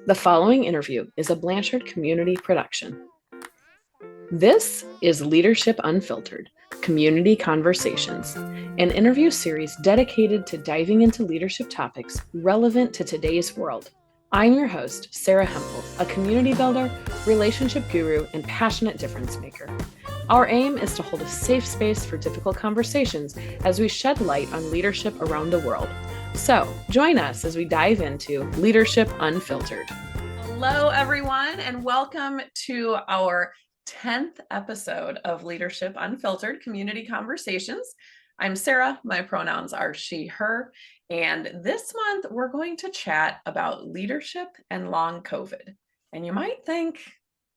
The following interview is a Blanchard community production. This is Leadership Unfiltered, Community Conversations, an interview series dedicated to diving into leadership topics relevant to today's world. I'm your host, Sarah Hempel, a community builder, relationship guru, and passionate difference maker. Our aim is to hold a safe space for difficult conversations as we shed light on leadership around the world. So, join us as we dive into Leadership Unfiltered. Hello, everyone, and welcome to our 10th episode of Leadership Unfiltered Community Conversations. I'm Sarah. My pronouns are she, her, and this month we're going to chat about leadership and long COVID. And you might think,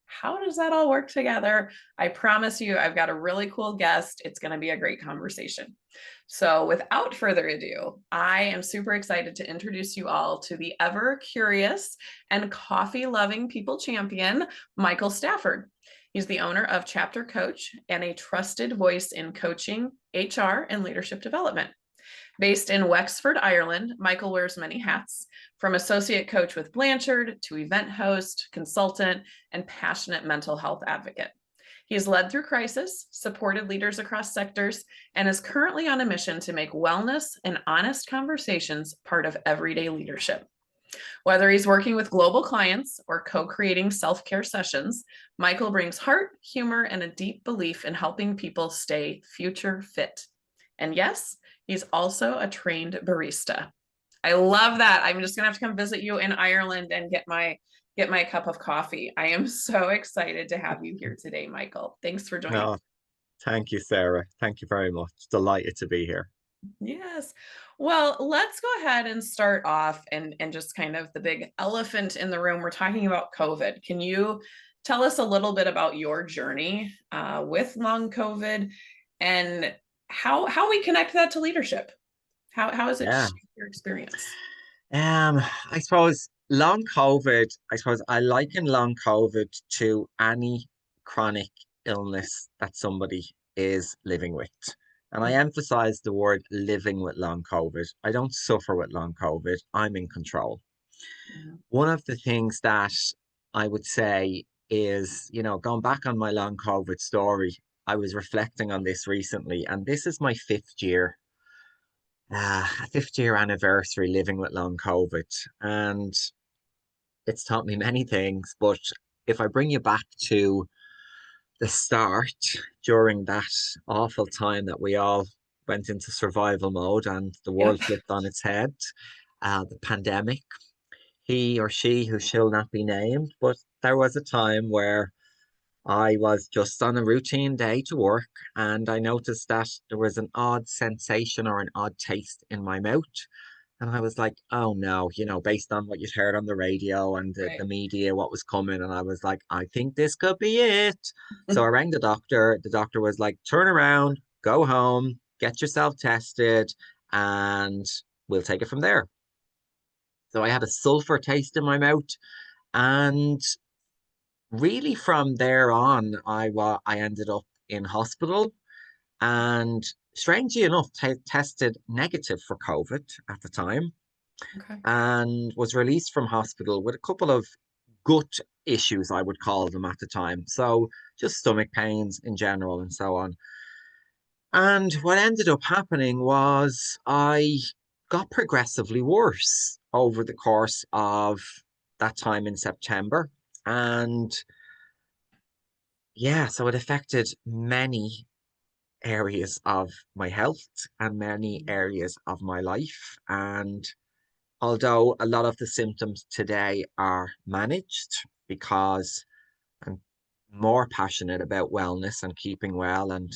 how does that all work together? I promise you, I've got a really cool guest. It's going to be a great conversation. So without further ado, I am super excited to introduce you all to the ever curious and coffee-loving people champion, Michael Stafford. He's the owner of Chapter Coach and a trusted voice in coaching, HR, and leadership development. Based in Wexford, Ireland, Michael wears many hats, from associate coach with Blanchard to event host, consultant, and passionate mental health advocate. He has led through crisis, supported leaders across sectors, and is currently on a mission to make wellness and honest conversations part of everyday leadership. Whether he's working with global clients or co-creating self-care sessions, Michael brings heart, humor, and a deep belief in helping people stay future fit. And yes, he's also a trained barista. I love that. I'm just gonna have to come visit you in Ireland and get my cup of coffee. I am so excited to have you here today, Michael. Thanks for joining. No, thank you, Sarah. Thank you very much. Delighted to be here. Yes. Well, let's go ahead and start off and just kind of the big elephant in the room. We're talking about COVID. Can you tell us a little bit about your journey with long COVID and how we connect that to leadership? How has it Yeah. shaped your experience? I suppose long COVID, I suppose I liken long COVID to any chronic illness that somebody is living with. And I emphasize the word living with long COVID. I don't suffer with long COVID. I'm in control. Mhm. One of the things that I would say is, going back on my long COVID story, I was reflecting on this recently, and this is my fifth year anniversary living with long COVID. And it's taught me many things. But if I bring you back to the start during that awful time that we all went into survival mode and the world Yep. flipped on its head, the pandemic, he or she who shall not be named, but there was a time where I was just on a routine day to work and I noticed that there was an odd sensation or an odd taste in my mouth. And I was like, oh no, based on what you'd heard on the radio and the Right. media, what was coming. And I was like, I think this could be it. So I rang the doctor. The doctor was like, turn around, go home, get yourself tested, and we'll take it from there. So I had a sulfur taste in my mouth. And really from there on, I ended up in hospital and strangely enough, tested negative for COVID at the time Okay. and was released from hospital with a couple of gut issues, I would call them at the time. So just stomach pains in general and so on. And what ended up happening was I got progressively worse over the course of that time in September. And yeah, so it affected many areas of my health and many areas of my life. And although a lot of the symptoms today are managed because I'm more passionate about wellness and keeping well and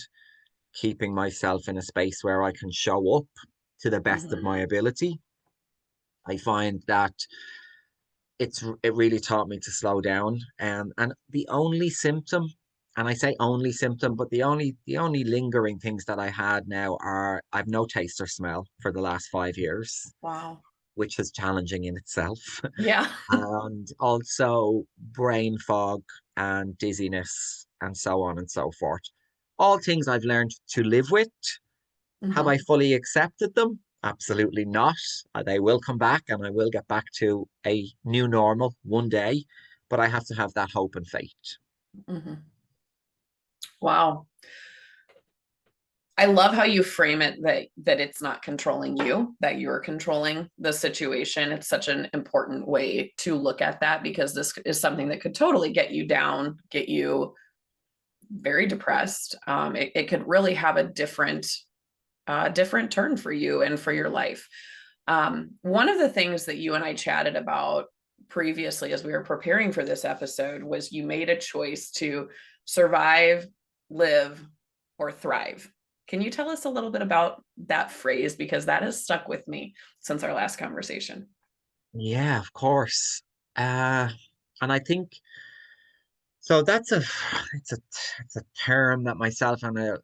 keeping myself in a space where I can show up to the best of Mhm. my ability, I find that it really taught me to slow down. And the only symptom, and I say only symptom, but the only lingering things that I had now are I've no taste or smell for the last 5 years, Wow. which is challenging in itself. Yeah. And also brain fog and dizziness and so on and so forth. All things I've learned to live with. Have I Mhm. fully accepted them? Absolutely not. They will come back and I will get back to a new normal one day, but I have to have that hope and faith. Mhm. Wow. I love how you frame it, that it's not controlling you, that you're controlling the situation. It's such an important way to look at that, because this is something that could totally get you down, get you very depressed. It could really have a different turn for you and for your life. One of the things that you and I chatted about previously as we were preparing for this episode was you made a choice to survive, live, or thrive. Can you tell us a little bit about that phrase? Because that has stuck with me since our last conversation. Yeah, of course. Uh, and I think so. It's a it's a term that myself and a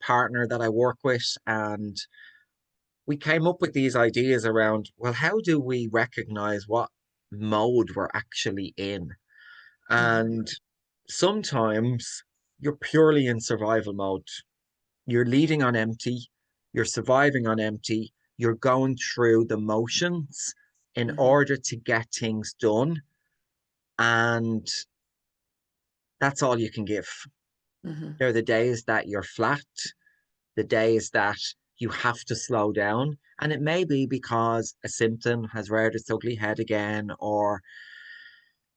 partner that I work with, and we came up with these ideas around, well, how do we recognize what mode we're actually in? Mhm, And sometimes you're purely in survival mode. You're leading on empty, you're surviving on empty, you're going through the motions in mhm, order to get things done. And that's all you can give. mhm, There are the days that you're flat, the days that you have to slow down. And it may be because a symptom has reared its ugly head again, or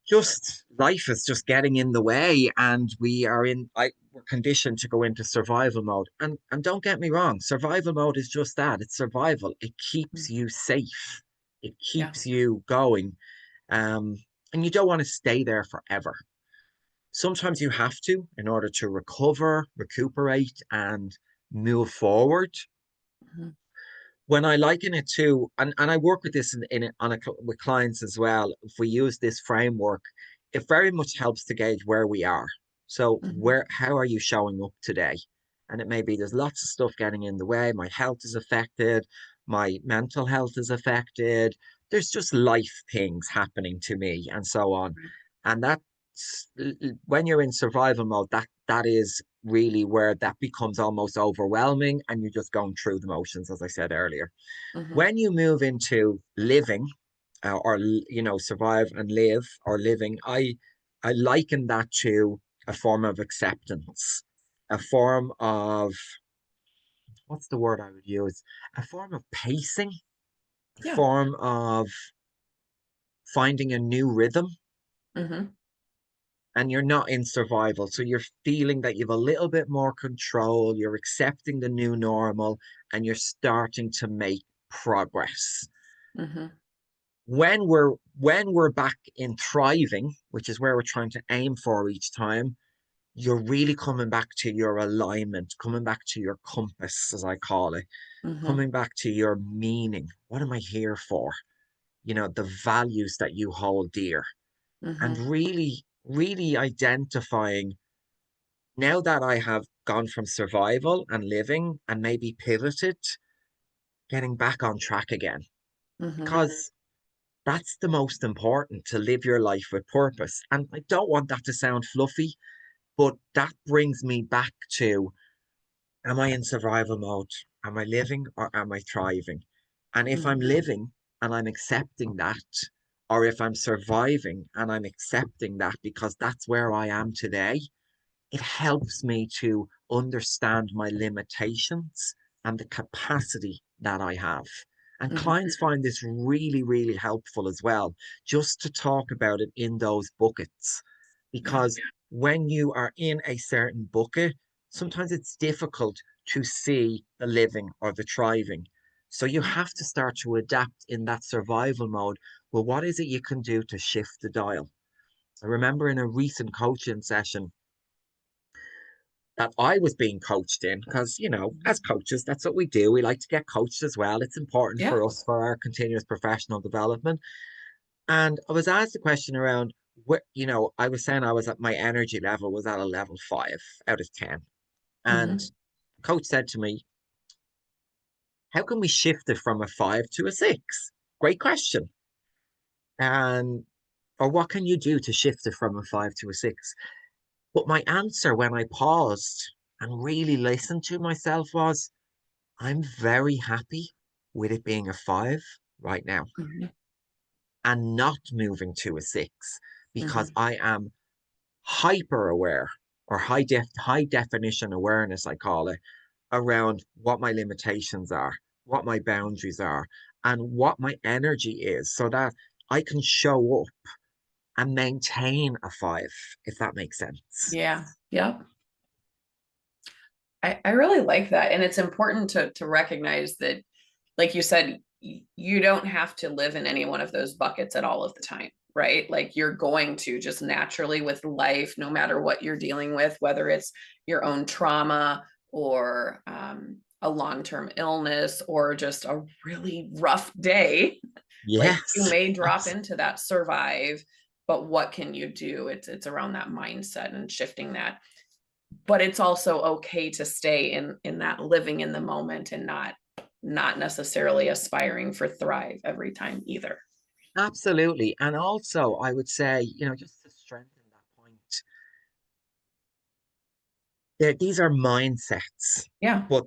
just life is just getting in the way, and we're conditioned to go into survival mode. And don't get me wrong, survival mode is just that, it's survival. It keeps mhm. you safe, it Yeah. keeps you going. um and you don't want to stay there forever. Sometimes you have to in order to recover, recuperate, and move forward. Mhm, When I liken it to, and I work with this with clients as well, if we use this framework, it very much helps to gauge where we are. So mhm, how are you showing up today? And it may be there's lots of stuff getting in the way. My health is affected, my mental health is affected. There's just life things happening to me and so on. And when you're in survival mode, that is really where that becomes almost overwhelming and you're just going through the motions, as I said earlier. mhm, When you move into living, or survive and live, or living, I liken that to a form of acceptance, a form of, what's the word I would use, a form of pacing, a yeah. form of finding a new rhythm. Mhm, And you're not in survival. So you're feeling that you've a little bit more control, you're accepting the new normal, and you're starting to make progress. mhm, When we're back in thriving, which is where we're trying to aim for each time, you're really coming back to your alignment, coming back to your compass, as I call it, mhm, coming back to your meaning. What am I here for? The values that you hold dear, and mhm, really, really identifying, now that I have gone from survival and living and maybe pivoted, getting back on track again. mhm, Because that's the most important, to live your life with purpose. And I don't want that to sound fluffy, but that brings me back to, am I in survival mode? Am I living or am I thriving? And if I'm mhm, living and I'm accepting that, or if I'm surviving and I'm accepting that because that's where I am today, it helps me to understand my limitations and the capacity that I have. And mhm, clients find this really, really helpful as well, just to talk about it in those buckets. yeah. Because when you are in a certain bucket, sometimes it's difficult to see the living or the thriving. So you Mhm. have to start to adapt in that survival mode. Well, what is it you can do to shift the dial? I remember in a recent coaching session that I was being coached in, because, as coaches, that's what we do. We like to get coached as well. It's important Yeah. for us for our continuous professional development. And I was asked a question around what, I was saying I was at, my energy level was at a level 5 out of 10. And Mhm, coach said to me, how can we shift it from a 5 to a 6? Great question. And, or what can you do to shift it from a 5 to a 6? But my answer, when I paused and really listened to myself, was, I'm very happy with it being a 5 right now Mhm. and not moving to a 6 because Mhm. I am hyper aware or high definition awareness, I call it, around what my limitations are, what my boundaries are, and what my energy is so that I can show up and maintain a 5, if that makes sense. Yeah. Yep. I really like that. And it's important to recognize that, like you said, you don't have to live in any one of those buckets at all of the time, right? Like you're going to just naturally with life, no matter what you're dealing with, whether it's your own trauma or a long-term illness or just a really rough day, like you Yes. may drop into that survive, but what can you do? It's around that mindset and shifting that. But it's also okay to stay in that living in the moment and not necessarily aspiring for thrive every time either. Absolutely. And also, I would say, just to strengthen that point, these are mindsets, Yeah. but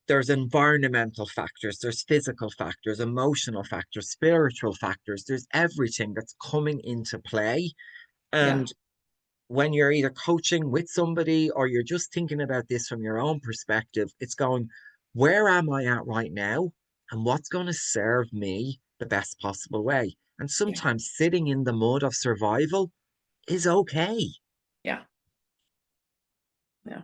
there's environmental factors, there's physical factors, emotional factors, spiritual factors, there's everything that's coming into play. Yeah. And when you're either coaching with somebody or you're just thinking about this from your own perspective, it's going, where am I at right now? And what's going to serve me the best possible way? And Yeah. sometimes sitting in the mud of survival is okay. Yeah. Yeah.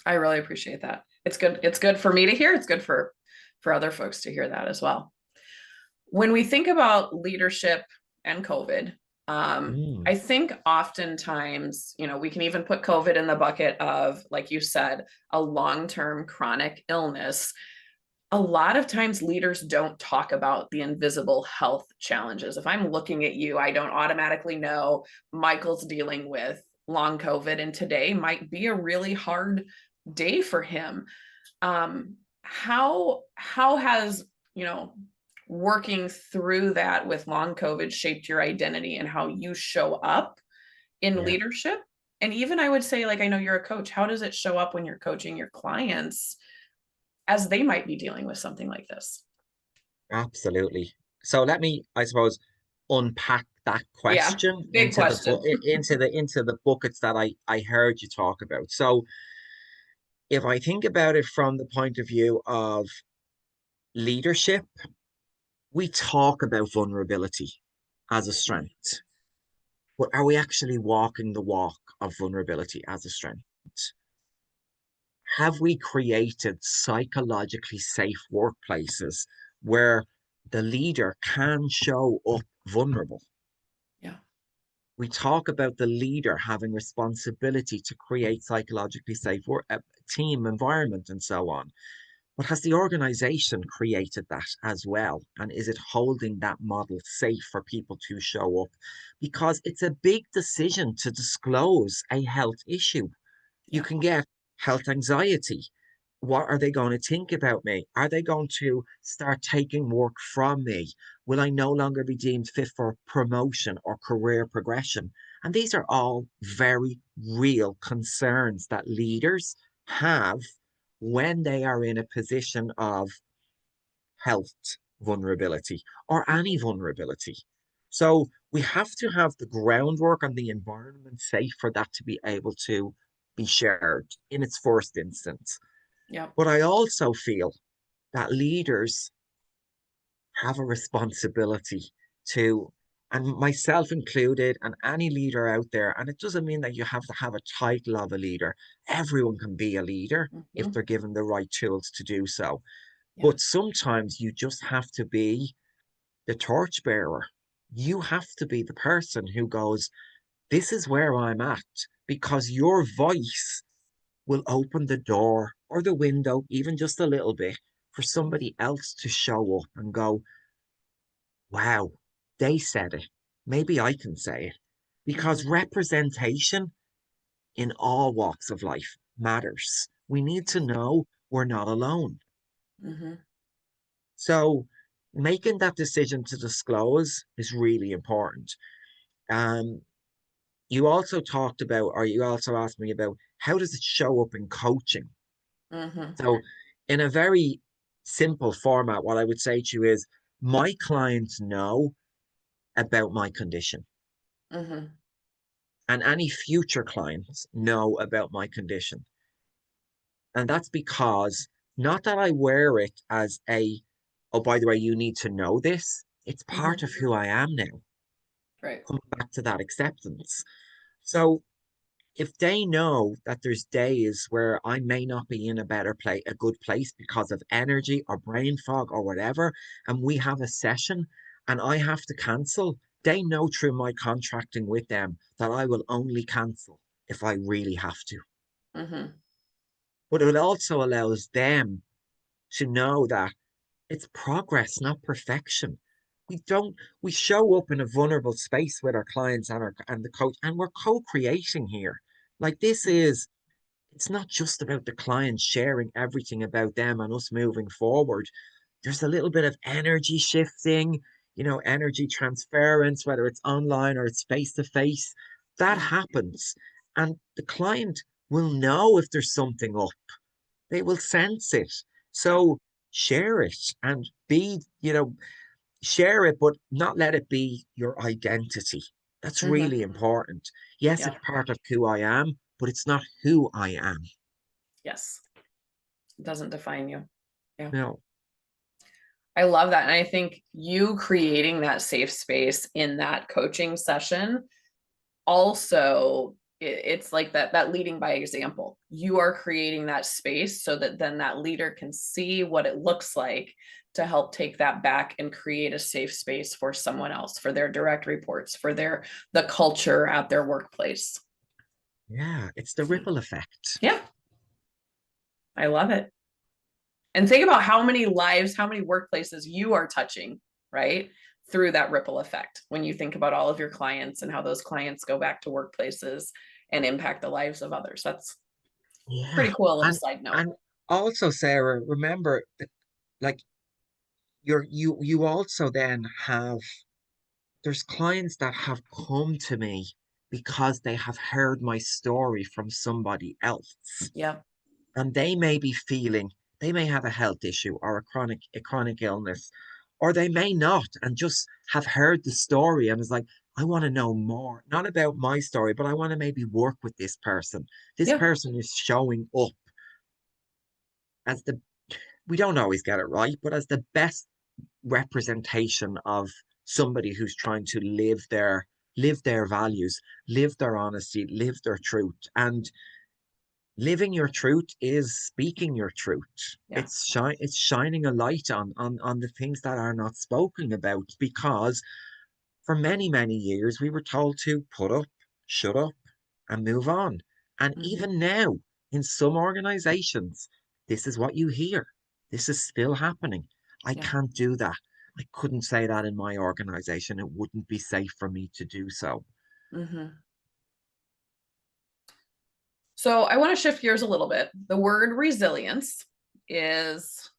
I really appreciate that. It's good. It's good for me to hear. It's good for other folks to hear that as well. When we think about leadership and COVID, Mm, I think oftentimes, we can even put COVID in the bucket of, like you said, a long-term chronic illness. A lot of times leaders don't talk about the invisible health challenges. If I'm looking at you, I don't automatically know Michael's dealing with long COVID, and today might be a really hard day for him. How has, working through that with long COVID shaped your identity and how you show up in yeah, leadership? And even I would say, like, I know you're a coach. How does it show up when you're coaching your clients as they might be dealing with something like this? absolutely. So let me, I suppose, unpack that Yeah, question big question. into the buckets that I heard you talk about. So if I think about it from the point of view of leadership, we talk about vulnerability as a strength, but are we actually walking the walk of vulnerability as a strength? Have we created psychologically safe workplaces where the leader can show up vulnerable? Yeah. We talk about the leader having responsibility to create psychologically safe work, team environment and so on. But has the organization created that as well? And is it holding that model safe for people to show up? Because it's a big decision to disclose a health issue. You Yeah. can get health anxiety. What are they going to think about me? Are they going to start taking work from me? Will I no longer be deemed fit for promotion or career progression? And these are all very real concerns that leaders have when they are in a position of health vulnerability or any vulnerability. So we have to have the groundwork and the environment safe for that to be able to be shared in its first instance. Yeah. But I also feel that leaders have a responsibility to, and myself included, and any leader out there, and it doesn't mean that you have to have a title of a leader. Everyone can be a leader if Mhm. they're given the right tools to do so. Yeah. But sometimes you just have to be the torchbearer. You have to be the person who goes, this is where I'm at, because your voice will open the door or the window, even just a little bit, for somebody else to show up and go, wow, they said it. Maybe I can say it. Mhm. Because representation in all walks of life matters. We need to know we're not alone. Mhm. So making that decision to disclose is really important. Um, you also talked about, or you also asked me about how does it show up in coaching? Mhm. So in a very simple format, what I would say to you is my clients know about my condition, Hmm. and any future clients know about my condition. And that's because not that I wear it as a, oh, by the way, you need to know this. It's part of Hmm. who I am now. Right. Coming back to that acceptance. So if they know that there's days where I may not be in a better place, a good place because of energy or brain fog or whatever, and we have a session and I have to cancel, they know through my contracting with them that I will only cancel if I really have to. Hmm. But it also allows them to know that it's progress, not perfection. We show up in a vulnerable space with our clients and the coach, and we're co-creating here. Like this is it's not just about the client sharing everything about them and us moving forward. There's a little bit of energy shifting, energy transference, whether it's online or it's face to face. That Hmm. happens. And the client will know if there's something up. They will sense it. Yeah. So share it and share it, but not let it be your identity. That's really Hmm. important. Yes, Yeah. it's part of who I am, but it's not who I am. Yes. It doesn't define you. Yeah. No. I love that. And I think you creating that safe space in that coaching session also it's like that leading by example. You are creating that space so that then that leader can see what it looks like to help take that back and create a safe space for someone else, for their direct reports, for the culture at their workplace. Yeah, it's the ripple effect. Yeah, I love it. And think about how many lives, how many workplaces you are touching, right? Through that ripple effect. When you think about all of your clients and how those clients go back to workplaces and impact the lives of others. That's Yeah. pretty cool little And side note. and also, Sarah, remember that like you also then have there's clients that have come to me because they have heard my story from somebody else. Yeah. And they may be feeling they may have a health issue or a chronic illness, or they may not and just have heard the story and is like, I want to know more, not about my story, but I want to maybe work with this person. This Yeah. person is showing up as the we don't always get it right, but as the best representation of somebody who's trying to live their values, live their honesty, live their truth. And living your truth is speaking your truth. Yeah. It's shining a light on the things that are not spoken about, because for many, many years we were told to put up, shut up, and move on. And Hmm. even now, in some organizations, this is what you hear. This is still happening. I Yeah. can't do that. I couldn't say that in my organization. It wouldn't be safe for me to do so. Hmm. So I want to shift gears a little bit. The word resilience is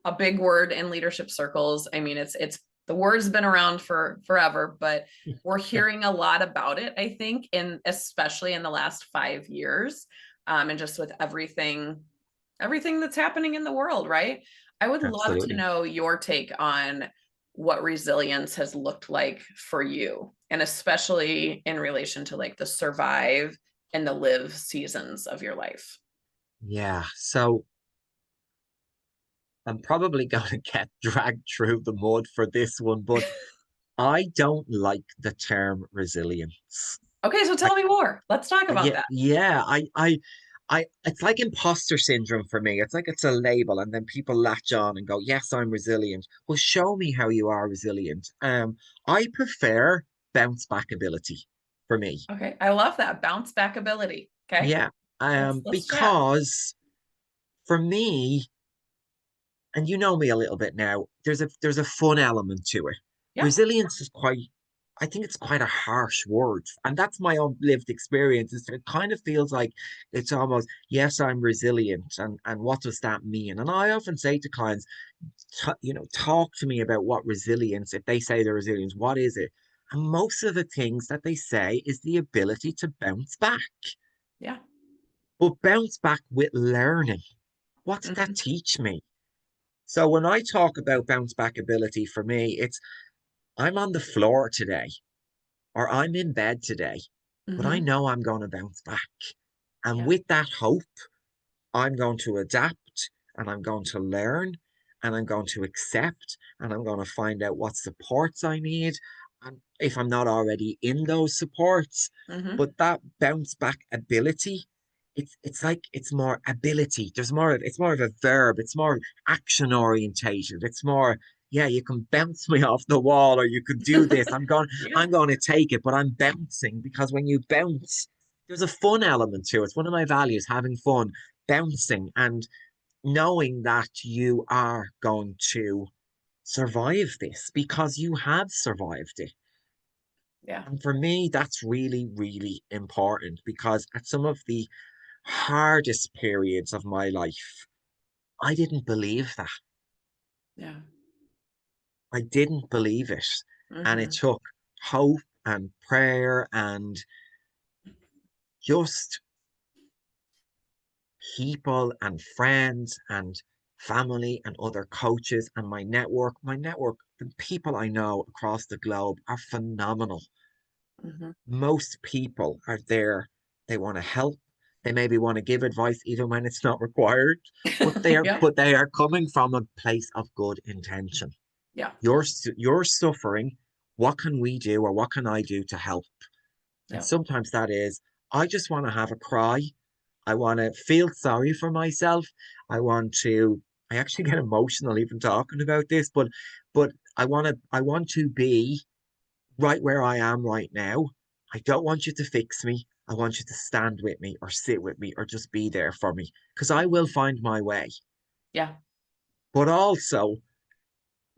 a big word in leadership circles. I mean, it's the word's been around for forever, but we're hearing a lot about it, I think, in especially in the last 5 years, and just with everything that's happening in the world, right? I would love to Absolutely. know your take on what resilience has looked like for you, and especially in relation to like the survive and the live seasons of your life. Yeah. So I'm probably going to get dragged through the mud for this one, but I don't like the term resilience. Okay, so I, tell me more. Let's talk about yeah, that. yeah, it's like imposter syndrome for me. It's like it's a label, and then people latch on and go, "Yes, I'm resilient." Well, show me how you are resilient. I prefer bounce back ability for me. Okay, I love that bounce back ability. Okay, Yeah, let's chat. because for me, and you know me a little bit now, there's a fun element to it. Yeah. Resilience is quite, I think it's quite a harsh word, and that's my own lived experience. It kind of feels like it's almost, yes, I'm resilient, and what does that mean? And I often say to clients, talk to me about what resilience. If they say they're resilient, what is it? And most of the things that they say is the ability to bounce back, Yeah. but bounce back with learning. What did that Mhm. teach me? So when I talk about bounce back ability, for me, it's I'm on the floor today or I'm in bed today, but I Mm-hmm. know I'm going to bounce back. And Yeah. with that hope, I'm going to adapt and I'm going to learn and I'm going to accept and I'm going to find out what supports I need. And if I'm not already in those supports, Mm-hmm. but that bounce back ability, it's like it's more ability. It's more of a verb, it's more action orientated. It's more, yeah, you can bounce me off the wall or you could do this. Yeah. I'm going to take it, but I'm bouncing because when you bounce, there's a fun element to it. It's one of my values, having fun, bouncing and knowing that you are going to survive this because you have survived it. Yeah. And for me, that's really, really important because at some of the hardest periods of my life, I didn't believe that. Yeah. I didn't believe it. And it Mm-hmm. took hope and prayer and just people and friends and family and other coaches and my network, the people I know across the globe are phenomenal. Mm-hmm. Most people are there. They want to help. They maybe want to give advice even when it's not required, but they are Yeah. but they are coming from a place of good intention. Yeah. You're suffering. What can we do or what can I do to help? And Yeah. sometimes that is, I just want to have a cry. I want to feel sorry for myself. I actually get emotional even talking about this, but I want to be right where I am right now. I don't want you to fix me. I want you to stand with me or sit with me or just be there for me because I will find my way. Yeah. But also,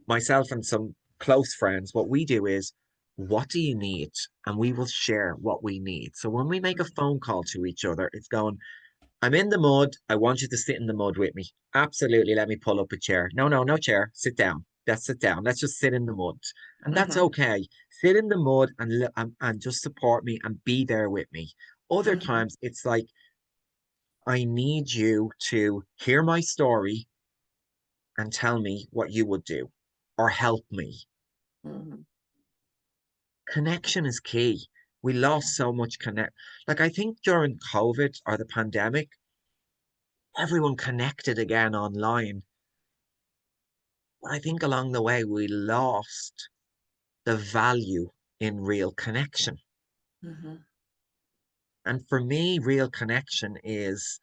myself and some close friends, what we do is, what do you need? And we will share what we need. So when we make a phone call to each other, it's going, I'm in the mud. I want you to sit in the mud with me. Absolutely. Let me pull up a chair. No, no, no chair. Sit down. Let's sit down. Let's just sit in the mud. And that's Mm-hmm. okay. Sit in the mud and just support me and be there with me. Other Mm-hmm. times it's like, I need you to hear my story and tell me what you would do or help me. Mm-hmm. Connection is key. We lost so much connect. Like I think during COVID or the pandemic, everyone connected again online. I think along the way we lost the value in real connection. Mm-hmm. And for me, real connection is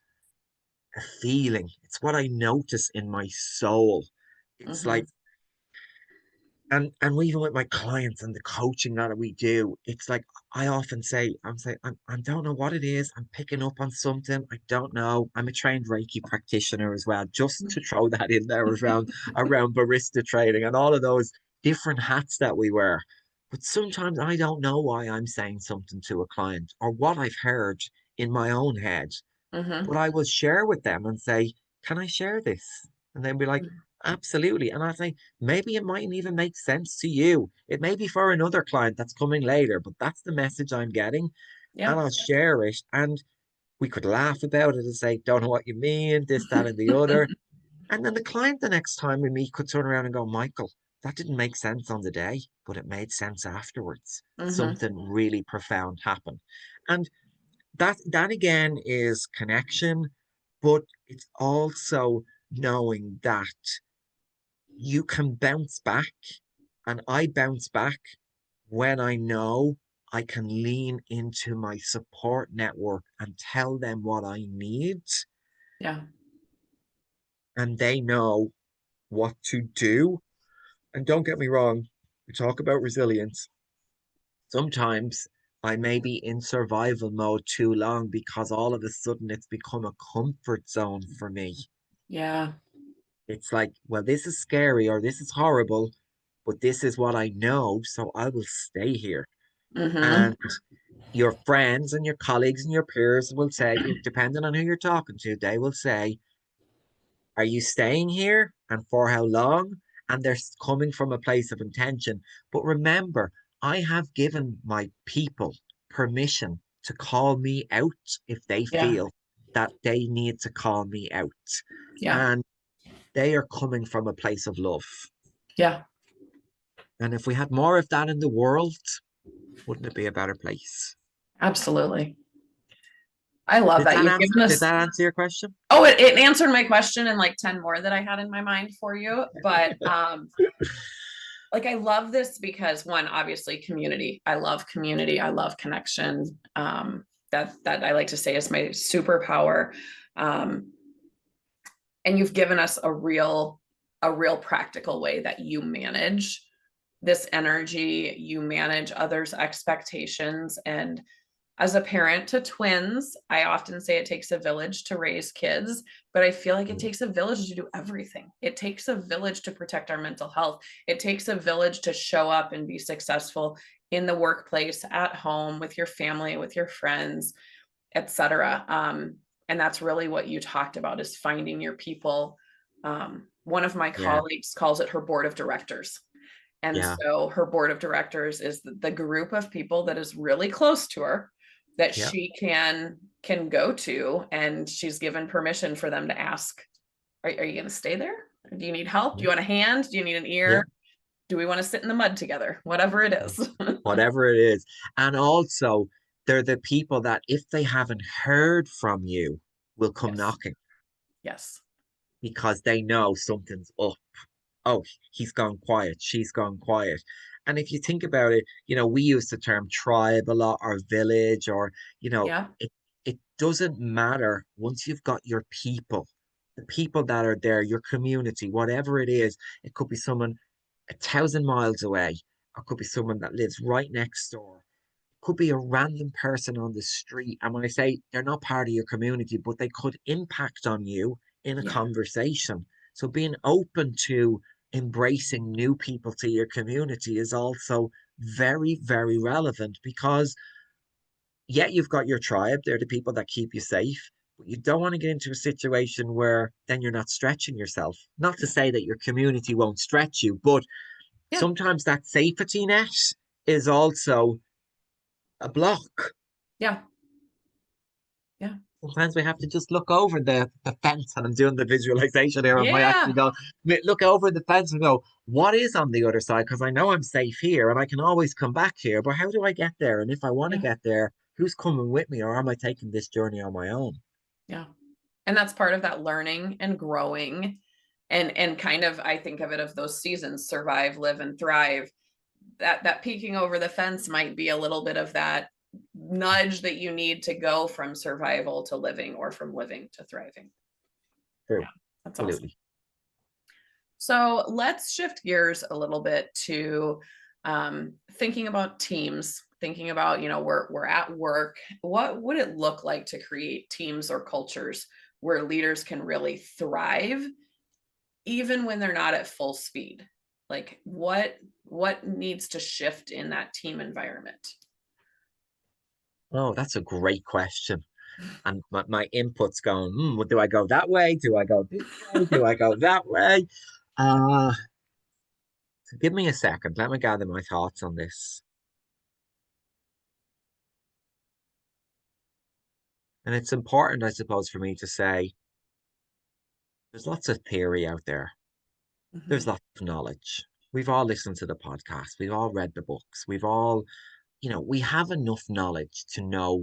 a feeling. It's what I notice in my soul. It's Mm-hmm. like, and even with my clients and the coaching that we do, it's like I often say, I don't know what it is. I'm picking up on something. I don't know. I'm a trained Reiki practitioner as well, just to throw that in there around barista training and all of those different hats that we wear. But sometimes I don't know why I'm saying something to a client or what I've heard in my own head, Mm-hmm. but I will share with them and say, can I share this? And they'll be like, absolutely. And I say, maybe it mightn't even make sense to you. It may be for another client that's coming later, but that's the message I'm getting. Yeah. And I'll share it. And we could laugh about it and say, don't know what you mean, this, that, and the other. And then the client the next time we meet could turn around and go, Michael, that didn't make sense on the day, but it made sense afterwards. Mm-hmm. Something really profound happened. And that again is connection, but it's also knowing that you can bounce back, and I bounce back when I know I can lean into my support network and tell them what I need, Yeah. and they know what to do. And don't get me wrong, we talk about resilience. Sometimes I may be in survival mode too long because all of a sudden it's become a comfort zone for me. Yeah. It's like, well, this is scary or this is horrible, but this is what I know, so I will stay here. Mm-hmm. And your friends and your colleagues and your peers will say, depending on who you're talking to, they will say, are you staying here and for how long? And they're coming from a place of intention. But remember, I have given my people permission to call me out if they Yeah. feel that they need to call me out. Yeah. And they are coming from a place of love. Yeah, And if we had more of that in the world, wouldn't it be a better place? absolutely. I love Did that. that You've answer given did us, that answer your question? oh, it answered my question and like 10 more that I had in my mind for you. But like I love this because one, obviously community. I love community. I love connection. That I like to say is my superpower. Um, and you've given us a real practical way that you manage this energy, you manage others' expectations. And as a parent to twins, I often say it takes a village to raise kids, but I feel like it Mm. takes a village to do everything. It takes a village to protect our mental health. It takes a village to show up and be successful in the workplace, at home, with your family, with your friends, etc. And that's really what you talked about, is finding your people. One of my Yeah, colleagues calls it her board of directors. And yeah, so her board of directors is the group of people that is really close to her, that yeah, she can go to, and she's given permission for them to ask, are you going to stay there? Do you need help? Do yeah, you want a hand? Do you need an yeah. ear? Do we want to sit in the mud together? Whatever it is. Whatever it is. And also, they're the people that if they haven't heard from you, will come Yes. knocking Yes. because they know something's up. Oh, he's gone quiet, she's gone quiet. And if you think about it, we use the term tribe a lot, or village, or, Yeah. it doesn't matter once you've got your people, the people that are there, your community, whatever it is. It could be someone 1,000 miles away, or could be someone that lives right next door, could be a random person on the street. And when I say they're not part of your community, but they could impact on you in a Yeah. conversation. So being open to embracing new people to your community is also very, very relevant because, yeah, you've got your tribe. They're the people that keep you safe. But you don't want to get into a situation where then you're not stretching yourself. Not to say that your community won't stretch you, but Yeah. sometimes that safety net is also a block. Yeah. Yeah. Sometimes we have to just look over the fence, and I'm doing the visualization here of my actually Yeah. go look over the fence and go, what is on the other side? Because I know I'm safe here and I can always come back here, but how do I get there? And if I want to Yeah. get there, who's coming with me, or am I taking this journey on my own? Yeah. And that's part of that learning and growing. And kind of, I think of it of those seasons: survive, live, and thrive. That peeking over the fence might be a little bit of that nudge that you need to go from survival to living, or from living to thriving. True. Yeah, that's awesome. Absolutely. So let's shift gears a little bit to thinking about teams, thinking about, we're at work. What would it look like to create teams or cultures where leaders can really thrive even when they're not at full speed? Like what needs to shift in that team environment? Oh, that's a great question. And my input's going, well, do I go that way? Do I go this way? Do I go that way? Uh, so give me a second. Let me gather my thoughts on this. And it's important, I suppose, for me to say there's lots of theory out there. There's Mhm. lots of knowledge. We've all listened to the podcast. We've all read the books. We've all, we have enough knowledge to know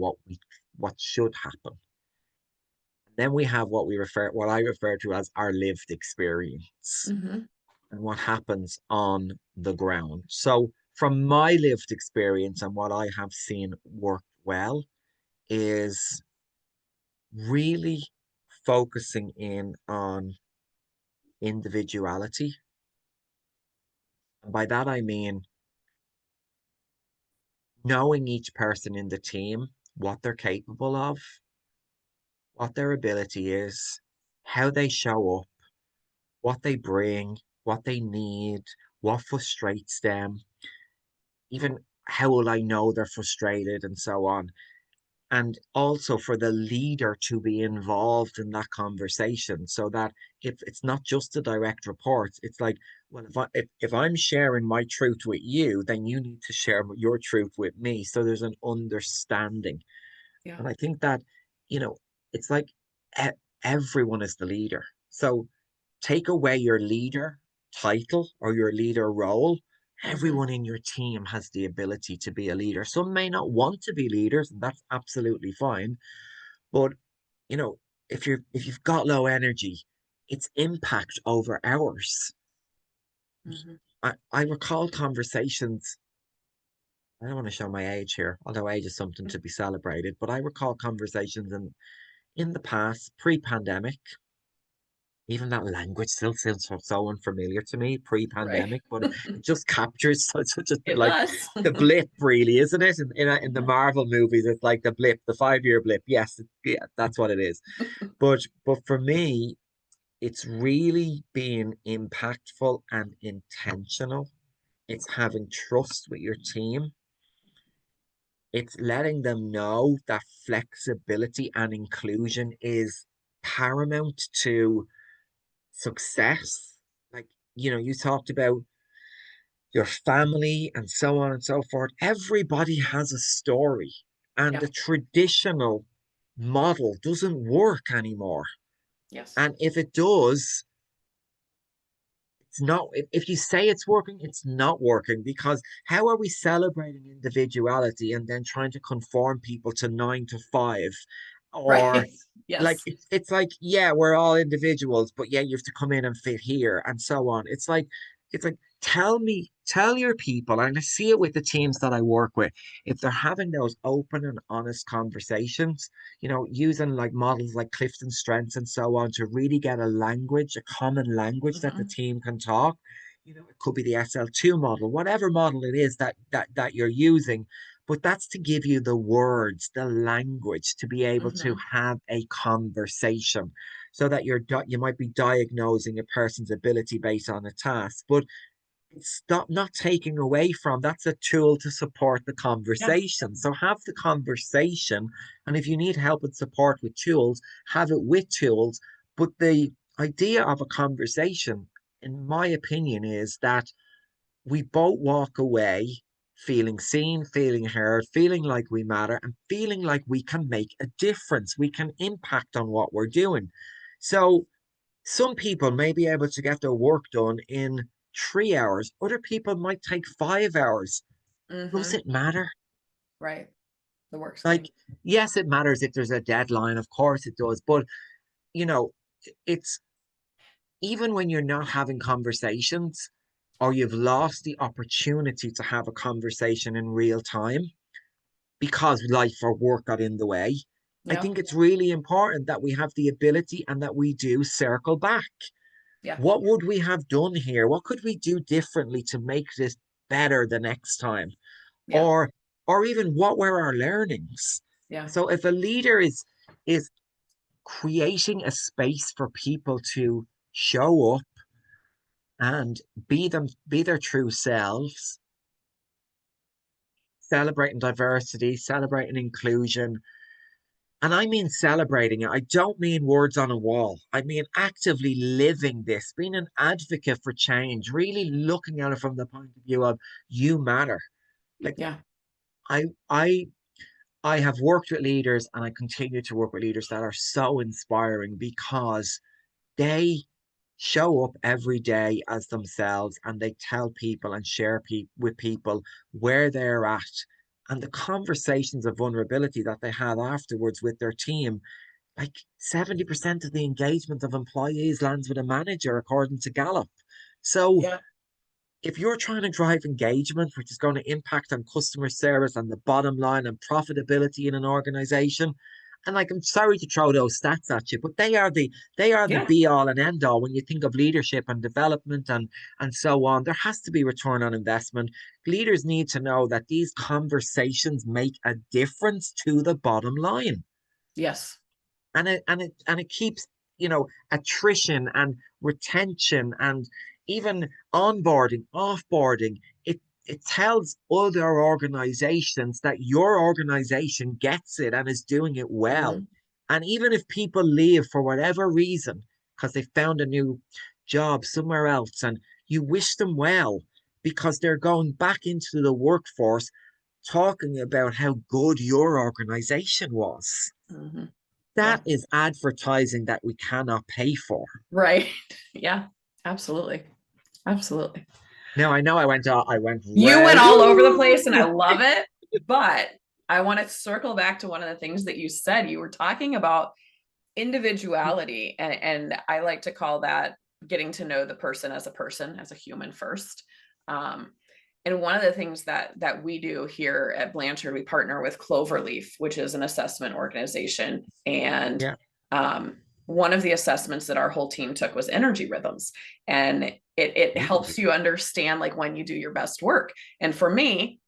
what should happen. Then we have what I refer to as our lived experience Mhm. and what happens on the ground. So from my lived experience and what I have seen work well is really focusing in on individuality. And by that I mean knowing each person in the team, what they're capable of, what their ability is, how they show up, what they bring, what they need, what frustrates them, even how will I know they're frustrated, and so on. And also for the leader to be involved in that conversation so that if it's not just a direct report, it's like, well, if I'm sharing my truth with you, then you need to share your truth with me, so there's an understanding. Yeah. And I think that, you know it's like everyone is the leader. So take away your leader title or your leader role, Mm-hmm. everyone in your team has the ability to be a leader. Some may not want to be leaders, and that's absolutely fine. But you know, if you've got low energy, it's impact over hours. Mm-hmm. I recall conversations. I don't want to show my age here, although age is something to be celebrated, but I recall conversations in the past, pre-pandemic. Even that language still sounds so unfamiliar to me, Right. pre-pandemic, but it just captures such a It like does. the blip, really, isn't it? In the Marvel movies, it's like the blip, the 5 year blip. Yes, yeah, that's what it is. But for me, it's really being impactful and intentional. It's having trust with your team. It's letting them know that flexibility and inclusion is paramount to success. Like, you talked about your family and so on and so forth. Everybody has a story, and Yeah. the traditional model doesn't work anymore. Yes. And if it does, it's not, if you say it's working, it's not working, because how are we celebrating individuality and then trying to conform people to 9 to 5? Or Right. like Yes. it's like, yeah, we're all individuals, but yeah, you have to come in and fit here and so on. It's like tell your people, and I see it with the teams that I work with, if they're having those open and honest conversations, using like models like Clifton Strengths and so on, to really get a language, a common language that the Mm-hmm. team can talk. It could be the SL2 model, whatever model it is that you're using, but that's to give you the words, the language to be able to Mm-hmm. have a conversation, so that you might be diagnosing a person's ability based on a task, but stop not taking away from, that's a tool to support the Yeah. conversation. So have the conversation, and if you need help and support with tools, have it with tools. But the idea of a conversation, in my opinion, is that we both walk away feeling seen, feeling heard, feeling like we matter, and feeling like we can make a difference. We can impact on what we're doing. So some people may be able to get their work done in 3 hours. Other people might take 5 hours. Does Mm-hmm. it matter? Right. The work Like, stream. yes, it matters if there's a deadline. Of course it does. But, you know, it's even when you're not having conversations, or you've lost the opportunity to have a conversation in real time because life or work got in the way, I Yeah. think it's really important that we have the ability and that we do circle back. Yeah. What would we have done here? What could we do differently to make this better the next time? Yeah. Or or even what were our learnings? Yeah. So if a leader is creating a space for people to show up and be their true selves, celebrating diversity, celebrating inclusion. And I mean celebrating it. I don't mean words on a wall. I mean actively living this, being an advocate for change, really looking at it from the point of view of you matter. Like Yeah. I I I have worked with leaders, and I continue to work with leaders that are so inspiring, because they show up every day as themselves, and they tell people and share with people where they're at, and the conversations of vulnerability that they have afterwards with their team. Like 70% of the engagement of employees lands with a manager, according to Gallup. So Yeah. if you're trying to drive engagement, which is going to impact on customer service and the bottom line and profitability in an organization, and like, I'm sorry to throw those stats at you, but they are the Yeah. be all and end all when you think of leadership and development and so on. There has to be return on investment. Leaders need to know that these conversations make a difference to the bottom line, Yes. and it keeps, attrition and retention and even onboarding, offboarding. It tells other organizations that your organization gets it and is doing it well. Mm-hmm. And even if people leave for whatever reason, because they found a new job somewhere else, and you wish them well, because they're going back into the workforce talking about how good your organization was. Mm-hmm. Yeah. that is advertising that we cannot pay for. Right. Yeah. Absolutely. Absolutely. Now I know I went You went well. all over the place and I love it, but I want to circle back to one of the things that you said. You were talking about individuality, and I like to call that getting to know the person, as a human first. Um, and one of the things that we do here at Blanchard, we partner with Cloverleaf, which is an assessment organization. And Yeah. one of the assessments that our whole team took was energy rhythms. And it helps Ooh. you understand like when you do your best work. And for me,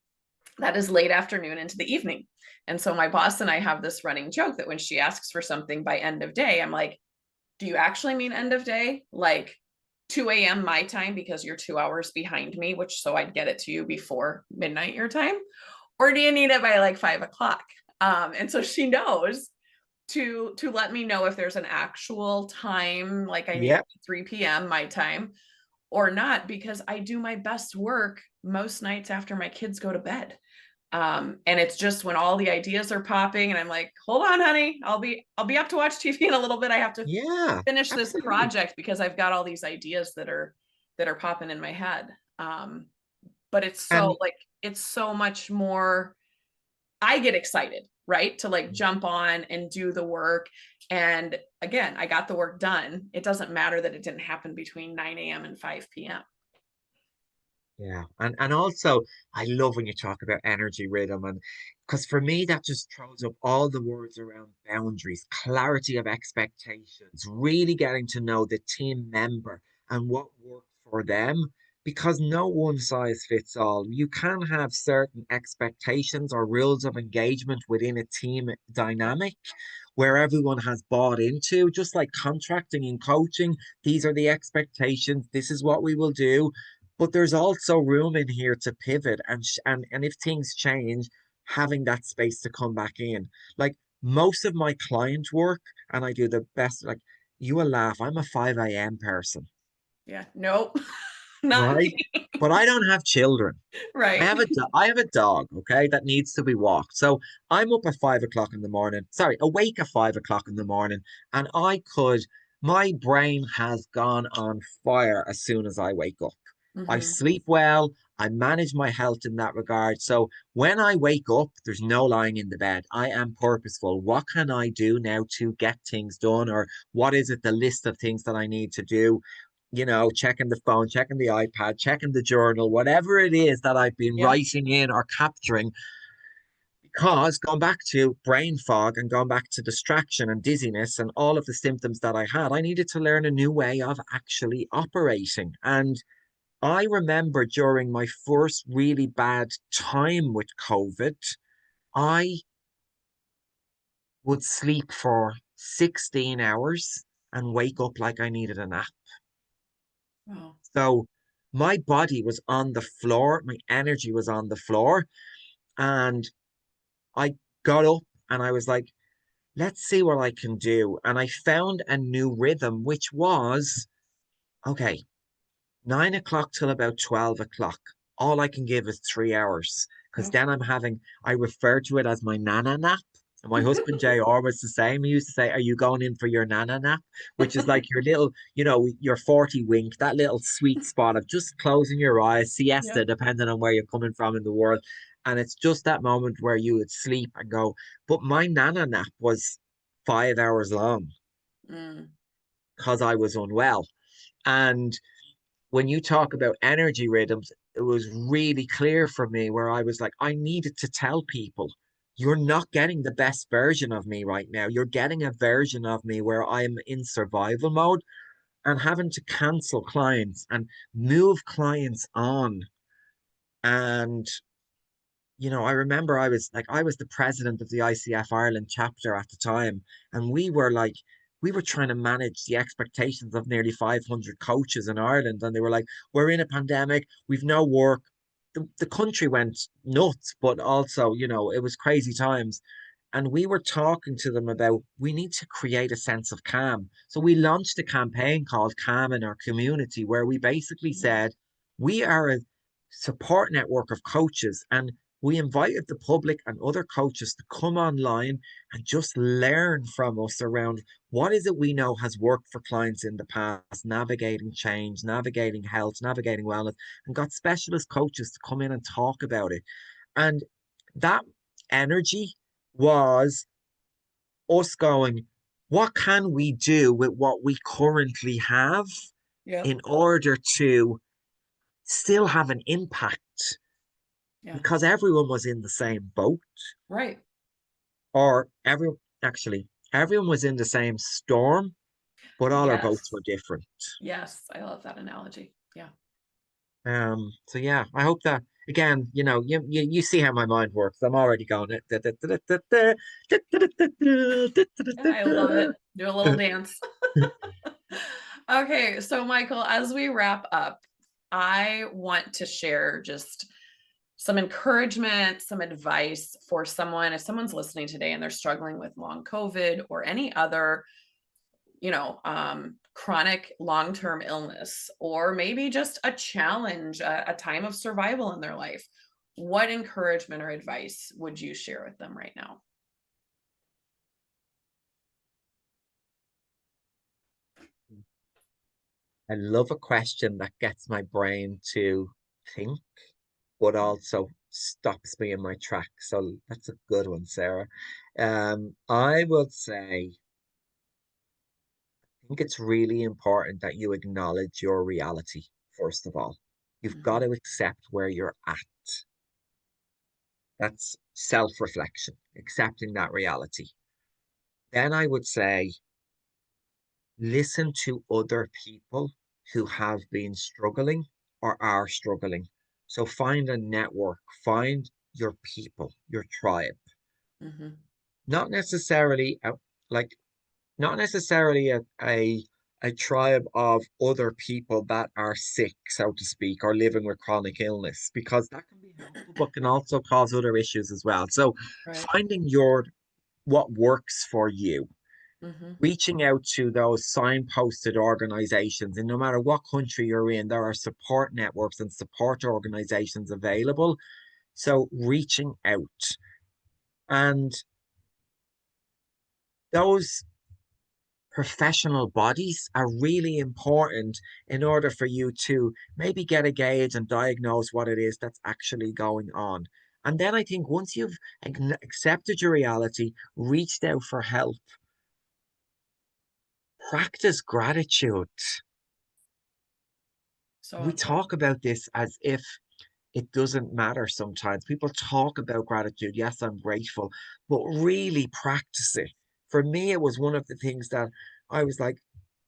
that is late afternoon into the evening. And so my boss and I have this running joke that when she asks for something by end of day, I'm like, do you actually mean end of day? Like 2 a.m. my time because you're 2 hours behind me, which so I'd get it to you before midnight your time? Or do you need it by like 5 o'clock? And so she knows to let me know if there's an actual time, like I need Yeah. 3 p.m. my time or not, because I do my best work most nights after my kids go to bed. And it's just when all the ideas are popping and I'm like, hold on, honey, I'll be up to watch TV in a little bit. I have to Yeah. finish this Absolutely. project because I've got all these ideas that are popping in my head. But it's And so like it's so much more. I get excited, right? To like jump on and do the work. And again, I got the work done. It doesn't matter that it didn't happen between 9 a.m. and 5 p.m. yeah, and also I love when you talk about energy rhythm, and because for me that just throws up all the words around boundaries, clarity of expectations, really getting to know the team member and what worked for them. Because no one size fits all. You can have certain expectations or rules of engagement within a team dynamic where everyone has bought into, just like contracting and coaching. These are the expectations. This is what we will do, but there's also room in here to pivot and if things change, having that space to come back in. Like most of my client work, and I do the best. Like you will laugh, I'm a 5 a.m. person, Yeah. Nope. Not right? me. But I don't have children. Right. I have a dog, okay, that needs to be walked. So I'm up at 5 o'clock in the morning. Sorry, awake at 5 o'clock in the morning, and my brain has gone on fire as soon as I wake up. I Mm-hmm. sleep well. I manage my health in that regard. So when I wake up, there's no lying in the bed. I am purposeful. What can I do now to get things done? Or what is it, the list of things that I need to do? Checking the phone, checking the iPad, checking the journal, whatever it is that I've been Yep. writing in or capturing. Because going back to brain fog and going back to distraction and dizziness and all of the symptoms that I had, I needed to learn a new way of actually operating. And I remember during my first really bad time with COVID, I would sleep for 16 hours and wake up like I needed a nap. Wow. So my body was on the floor, my energy was on the floor, and I got up and I was like, let's see what I can do. And I found a new rhythm, which was okay, 9 o'clock till about 12 o'clock. All I can give is 3 hours because Yep. then I refer to it as my nana nap. And my husband JR was the same. He used to say, are you going in for your nana nap? Which is like your little, your 40 wink, that little sweet spot of just closing your eyes, siesta, Yep. depending on where you're coming from in the world. And it's just that moment where you would sleep and go. But my nana nap was 5 hours long Mm. because I was unwell. And when you talk about energy rhythms, it was really clear for me where I was like, I needed to tell people, you're not getting the best version of me right now. You're getting a version of me where I'm in survival mode and having to cancel clients and move clients on. And I remember I was the president of the ICF Ireland chapter at the time, and we were trying to manage the expectations of nearly 500 coaches in Ireland, and they were like, "We're in a pandemic, we've no work." The country went nuts, but also, it was crazy times. And we were talking to them about we need to create a sense of calm. So we launched a campaign called Calm in Our Community, where we basically Mm. said, we are a support network of coaches, and we invited the public and other coaches to come online and just learn from us around what is it we know has worked for clients in the past, navigating change, navigating health, navigating wellness, and got specialist coaches to come in and talk about it. And that energy was us going, what can we do with what we currently have Yep. in order to still have an impact? Yeah. Because everyone was in the same boat, Right. or everyone was in the same storm, but all our boats Yes. were different. Yes. I love that analogy. Yeah. So yeah, I hope that again, you see how my mind works. I'm already going. I love it. Do a little dance. Okay, so Michael, as we wrap up, I want to share just some encouragement, some advice for someone. If someone's listening today and they're struggling with long COVID or any other, chronic long-term illness, or maybe just a challenge, a time of survival in their life, what encouragement or advice would you share with them right now? I love a question that gets my brain to think, but also stops me in my track. So that's a good one, Sarah. I would say, I think it's really important that you acknowledge your reality, first of all. You've got Mhm. to accept where you're at. That's self-reflection, accepting that reality. Then I would say, listen to other people who have been struggling or are struggling. So find a network, find your people, your tribe. Mhm. Not necessarily like not necessarily a tribe of other people that are sick, so to speak, or living with chronic illness, because that can be helpful, but can also cause other issues as well. So Right. finding your what works for you, Mhm. reaching out to those signposted organizations, and no matter what country you're in, there are support networks and support organizations available. So reaching out, and those professional bodies are really important in order for you to maybe get a gauge and diagnose what it is that's actually going on. And then I think once you've accepted your reality, reached out for help, practice gratitude. So We important. talk about this as if it doesn't matter sometimes. People talk about gratitude. Yes, I'm grateful, but really practice it. For me, it was one of the things that I was like,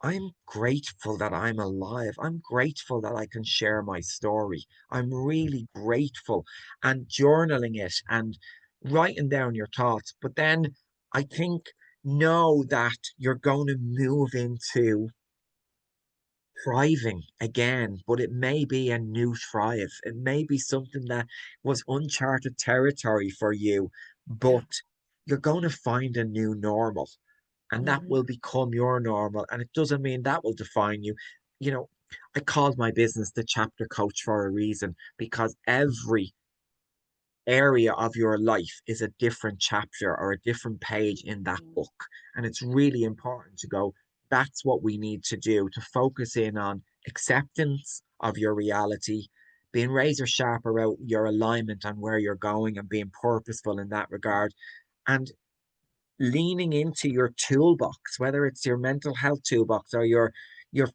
I'm grateful that I'm alive. I'm grateful that I can share my story. I'm really grateful, and journaling it and writing down your thoughts. But then I think know that you're going to move into thriving again, but it may be a new thrive. It may be something that was uncharted territory for you, Yeah. but you're going to find a new normal, and that Mhm. will become your normal. And it doesn't mean that will define you. You know, I called my business the Chapter Coach for a reason, because every area of your life is a different chapter or a different page in that Mhm. book. And it's really important to go, that's what we need to do to focus in on acceptance of your reality, being razor sharp about your alignment and where you're going and being purposeful in that regard, and leaning into your toolbox, whether it's your mental health toolbox or your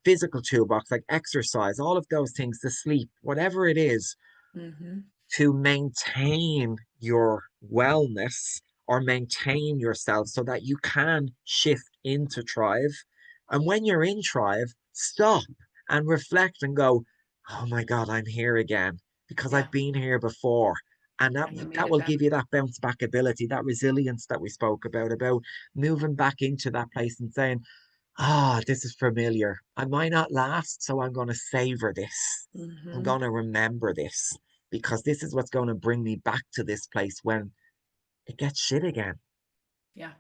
physical toolbox, like exercise, all of those things, the sleep, whatever it is, Mhm. to maintain your wellness or maintain yourself so that you can shift into thrive. And when you're in thrive, stop and reflect and go, oh my God, I'm here again because Yeah. I've been here before. And that, And you made that it will back. give you that bounce back ability, that resilience that we spoke about moving back into that place and saying, ah, this is familiar. I might not last, so I'm going to savor this. I'm Mhm. going to remember this because this is what's going to bring me back to this place when it gets shit again. Yeah.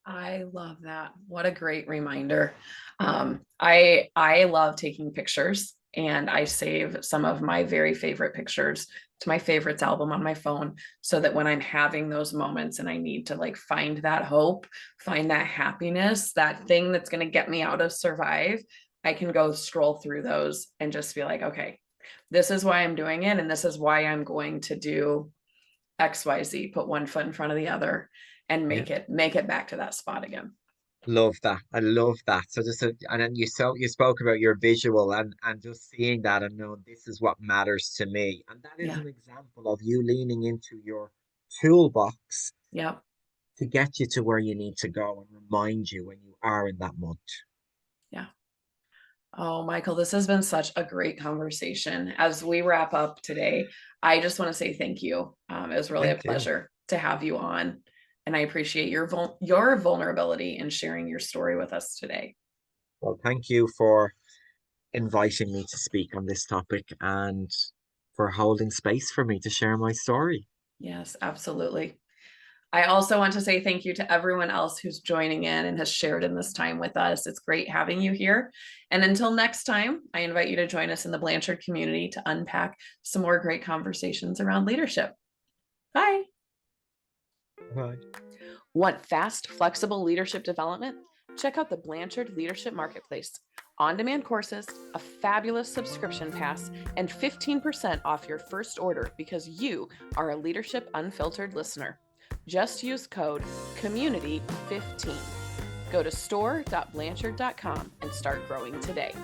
I love that. What a great reminder. I love taking pictures. and I save some of my very favorite pictures to my favorites album on my phone, so that when I'm having those moments and I need to like find that hope, find that happiness, that thing that's going to get me out of survive, I can go scroll through those and just be like, okay, this is why I'm doing it, and this is why I'm going to do XYZ, put one foot in front of the other and Yeah. make it back to that spot again. Love that. I love that. So just and then you spoke about your visual and just seeing that and knowing this is what matters to me. And that is Yeah. an example of you leaning into your toolbox Yeah. to get you to where you need to go and remind you when you are in that mud. Yeah. Oh, Michael, this has been such a great conversation. As we wrap up today, I just want to say thank you. It was really a Thank you. pleasure to have you on, and I appreciate your vulnerability and sharing your story with us today. Well, thank you for inviting me to speak on this topic and for holding space for me to share my story. Yes, absolutely. I also want to say thank you to everyone else who's joining in and has shared in this time with us. It's great having you here. And until next time, I invite you to join us in the Blanchard community to unpack some more great conversations around leadership. Bye. Bye. Want fast, flexible leadership development? Check out the Blanchard Leadership Marketplace. On-demand courses, a fabulous subscription pass, and 15% off your first order because you are a Leadership Unfiltered listener. Just use code COMMUNITY15. Go to store.blanchard.com and start growing today.